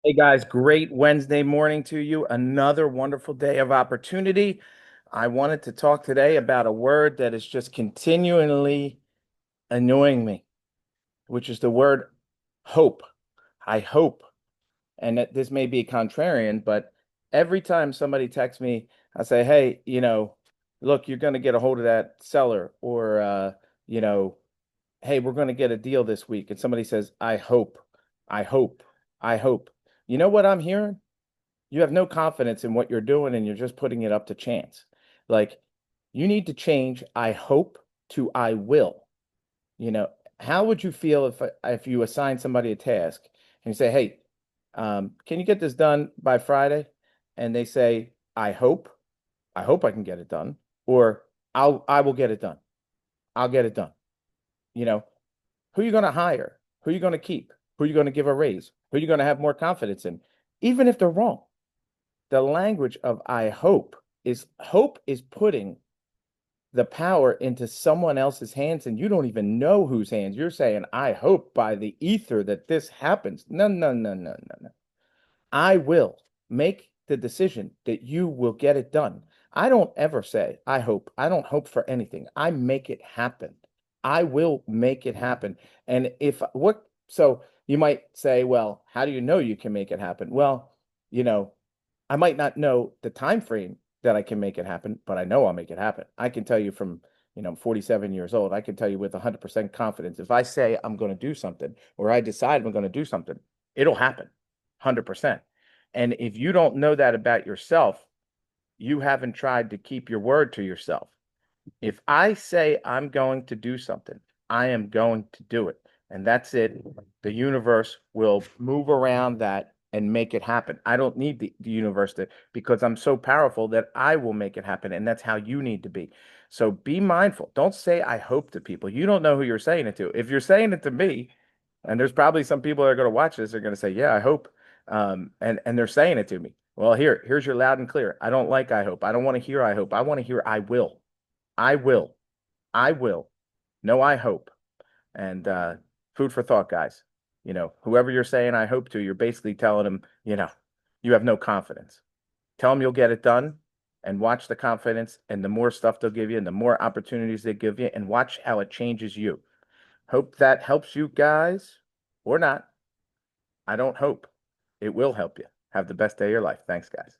Hey guys, great Wednesday morning to you. Another wonderful day of opportunity. I wanted to talk today about a word that is just continually annoying me, which is the word hope. I hope. And that this may be contrarian, but every time somebody texts me, I say, hey, look, you're going to get a hold of that seller, or, you know, hey, we're going to get a deal this week. And somebody says, I hope, I hope, I hope. You know what I'm hearing? You have no confidence in what you're doing and you're just putting it up to chance. Like, you need to change I hope to I will. You know, how would you feel if you assign somebody a task and you say, "Hey, can you get this done by Friday?" And they say, I hope I can get it done," or I will get it done. I'll get it done." You know, who are you going to hire? Who are you going to keep? Who are you going to give a raise? Who are you going to have more confidence in? Even if they're wrong, the language of hope is putting the power into someone else's hands, and you don't even know whose hands. You're saying, I hope by the ether that this happens. No, no, no, no, no, no. I will make the decision that you will get it done. I don't ever say, I hope. I don't hope for anything. I make it happen. I will make it happen. And if what, so you might say, well, how do you know you can make it happen? Well, you know, I might not know the time frame that I can make it happen, but I know I'll make it happen. I can tell you from, 47 years old, I can tell you with 100% confidence, if I say I'm going to do something or I decide I'm going to do something, it'll happen 100%. And if you don't know that about yourself, you haven't tried to keep your word to yourself. If I say I'm going to do something, I am going to do it. And that's it. The universe will move around that and make it happen. I don't need the universe to, because I'm so powerful that I will make it happen. And that's how you need to be. So be mindful. Don't say I hope to people. You don't know who you're saying it to. If you're saying it to me, and there's probably some people that are going to watch this, are going to say, yeah, I hope. And they're saying it to me. Well, here's your loud and clear. I don't like I hope. I don't want to hear I hope. I want to hear I will. I will. I will. No, I hope. And food for thought, guys. Whoever you're saying I hope to, you're basically telling them, you have no confidence. Tell them you'll get it done and watch the confidence and the more stuff they'll give you and the more opportunities they give you and watch how it changes you. Hope that helps you guys or not. I don't hope. It will help you. Have the best day of your life. Thanks, guys.